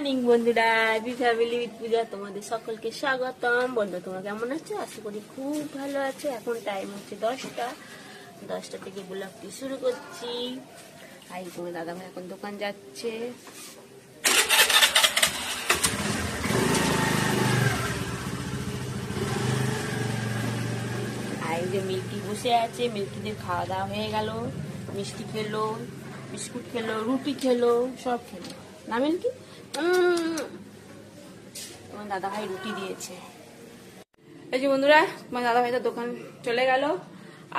Morning বন্ধুরা, B family with পূজা তোমাদের সকলকে স্বাগতম। বন্ধু তোমরা কেমন আছো? আশা করি খুব ভালো আছো। এখন টাইম হচ্ছে 10টা থেকে ব্লগটি শুরু করছি। আর তোমার দাদা ভাই এখন দোকান যাচ্ছে। আর এই যে মিল্কি বসে আছে, মিল্কিদের খাওয়া দাওয়া হয়ে গেল। মিষ্টি খেলো, বিস্কুট খেলো, রুটি খেলো, সব খেলো না মিল্কি? তোমার দাদা ভাই রুটি দিয়েছে। এই যে বন্ধুরা, তোমার দাদা ভাই তো দোকান চলে গেল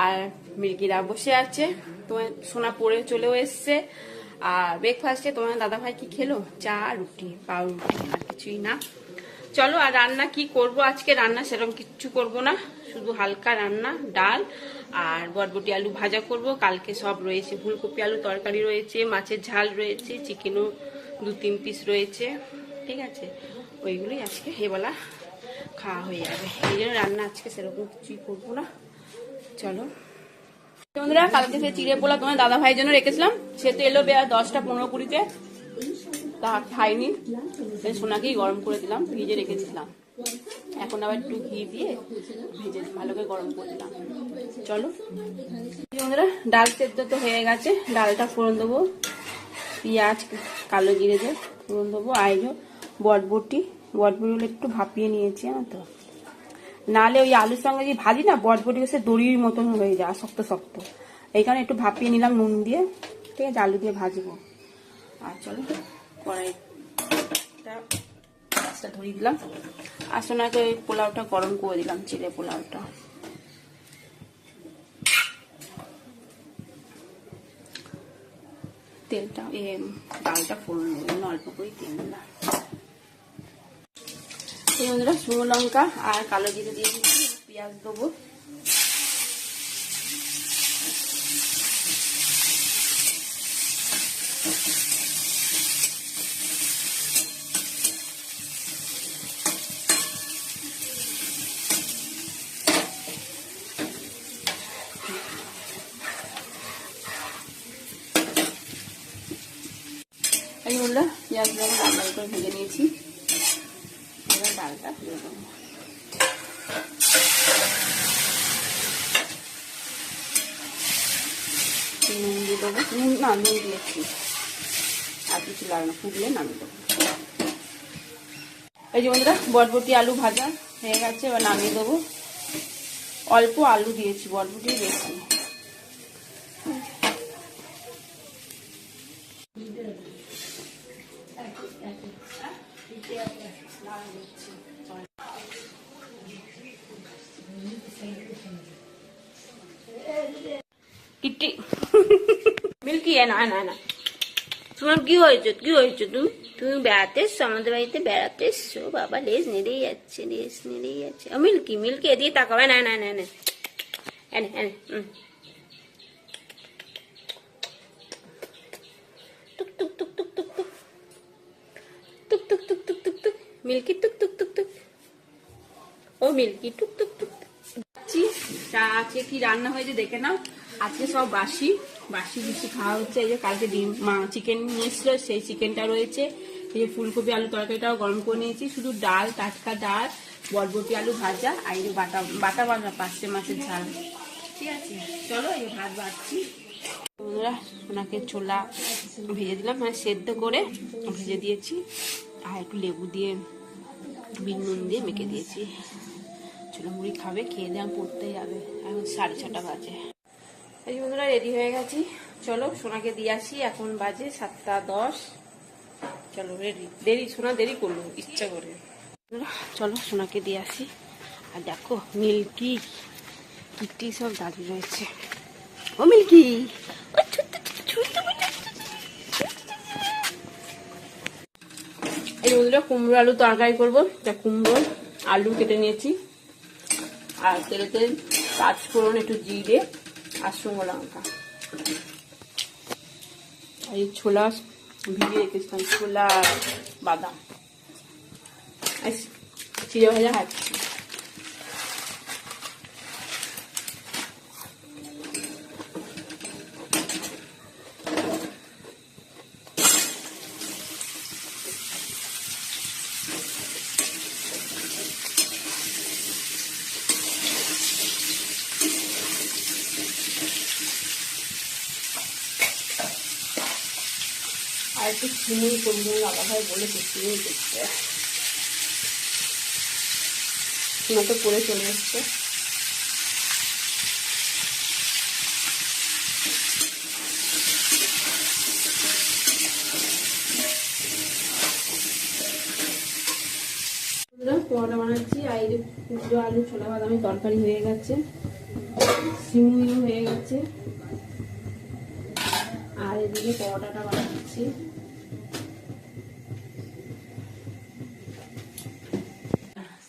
আর মিল্কিরা বসে আছে। তোমার সোনা পড়ে চলেও এসছে। আর ব্রেকফাস্টে তোমার দাদা ভাই কি খেলো? চা, রুটি, পাউরুটি, আর কিছুই না। চলো, আর রান্না কি করব আজকে? রান্না সেরকম কিচ্ছু করব না, শুধু হালকা রান্না, ডাল আর বরবটি আলু ভাজা করব। কালকে সব রয়েছে, ফুলকপি আলু তরকারি রয়েছে, মাছের ঝাল রয়েছে, চিকেনও 2-3 পিস রয়েছে। ঠিক আছে, ওইগুলোই আজকে এবেলা খাওয়া হয়ে যাবে। এই জন্য রান্না আজকে সেরকম কিছুই করবো না। চলো বন্ধুরা, কালকে সে চিড়ে পোলা তোমার দাদা ভাইয়ের জন্য রেখেছিলাম। সে তো এলো বেয়া 10টা 15-20-তে, তা খাইনি। সোনাকেই গরম করে দিলাম, ভিজে রেখেছিলাম। এখন আবার একটু ঘি দিয়ে ভেজে ভালো করে গরম করে দিলাম। চলো বন্ধুরা, ডাল সেদ্ধ তো হয়ে গেছে। ডালটা ফোড়ন দেবো, পেঁয়াজ কালো জিরে দিয়ে ফোড়ন দেবো। আইজো বটবটিগুলো একটু ভাপিয়ে নিয়েছি, জানো তো। নাহলে ওই আলুর সঙ্গে যদি ভাজি না, বটবটি হচ্ছে দড়ির মতন হয়ে যায়, শক্ত শক্ত। এইখানে একটু ভাপিয়ে নিলাম নুন দিয়ে। ঠিক আছে, আলু দিয়ে ভাজবো। আর চলো কড়াইটা গ্যাসটা ধরিয়ে দিলাম। আর সোনাকে ওই পোলাওটা গরম করে দিলাম, চিড়ে পোলাওটা। তেলটা ডালটা ফোড়ন দিলাম, অল্প করে তেল দিলাম। বন্ধুরা, শুকনো লঙ্কা আর কালো জিরে দিয়ে দিচ্ছি, পেঁয়াজ দেবো। এই বন্ধুরা, পেঁয়াজগুলো লাল লাল করে ভেজে নিয়েছি। এবার ডালটা দিয়ে দেবো। নুন দিয়ে দেবো, নুন দিয়েছি, আর কিছু লাগে না, ফুটলে নামিয়ে দেবো। এই যে বন্ধুরা, বরবটি আলু ভাজা হয়ে গেছে, এবার নামিয়ে দেবো। অল্প আলু দিয়েছি, বরবটি বেশি। কিটি মিল্কি, না না না, তোমার কি হয়েছে? তুমি বেড়াতে এসছো, আমাদের বাড়িতে বেড়াতে এসছো? বাবা লেজ নেড়েই যাচ্ছে। মিল্কি এদিকে তাকাবে। না না না না, এনে টুক টুক টুক টুক টুক টুক টুক টুক টুক টুক টুক টুক। মিল্কি টুক টুক টুক টুক। ও মিল্কি টুক টুক টুক। আজকে কি রান্না হয়েছে দেখে নাও। আজকে সব বাসি কিছু খাওয়া হচ্ছে। এই যে কালকে চিকেন নিয়ে এসেছিল, সেই চিকেনটা রয়েছে। এই যে ফুলকপি আলু তরকারিটাও গরম করে নিয়েছি। শুধু ডাল, টাটকা ডাল, বরবটি আলু ভাজা, আর এই যে বাটা পাঁচটে মাছের ঝাল। ঠিক আছে, চলো এই ভাত বাড়ছি। বন্ধুরা, ওনাকে ছোলা ভেজে দিলাম, মানে সেদ্ধ করে ভেজে দিয়েছি। আর একটু লেবু দিয়ে, বিট নুন দিয়ে মেখে দিয়েছি। ছোলা মুড়ি খাবে, খেয়ে দিয়ে পড়তে যাবে। এখন 6:30 বাজে। এই যে বন্ধুরা, রেডি হয়ে গেছি। চলো সোনাকে দিয়ে আসি। এখন বাজে 7:10। চলো সোনা দেরি করলো ইচ্ছা করে। চলো সোনাকে দিয়ে আসি। আর দেখো মিল্কি, কিটি সব দাঁড়িয়ে রয়েছে। ও মিল্কি, এই বন্ধুরা, কুমড়ো আলু তরকারি করবো। কুমড়ো আলু কেটে নিয়েছি, আর তেলেতে পাঁচফোড়ন, একটু জিরে আর শুকনো লঙ্কা। এই ছোলা ভিজিয়ে রেখেছিলাম, ছোলা বাদাম চিড়ে ভাজা খাচ্ছি। একটু সিমুই করবো, বাবা ভাই বলেছে সিমুই করতে। সোনা তো পরে চলে এসছে। পরোটা বানাচ্ছি, আর এই যে কুচো আলু ছোলা বাদামি তরকারি হয়ে গেছে, সিমুইও হয়ে গেছে, আর এদিকে পরোটাটা বানাচ্ছি।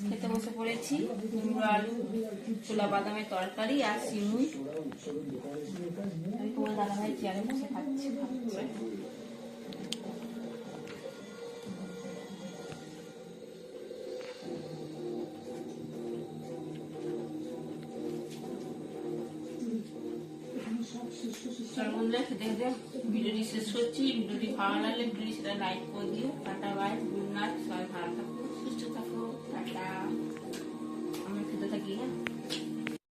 খেতে বসে পড়েছি, কুমড়ো আলু ছোলা বাদামের তরকারি আর সিমুই। তোমার দাদা ভাই চেয়ারে বসে খাচ্ছে। বন্ধুরা খেতে খেতে ভিডিওটি শেষ করছি। ভিডিওটি ভালো লাগলে প্লিজ সেটা লাইক করে দিও। Tata bye, good night.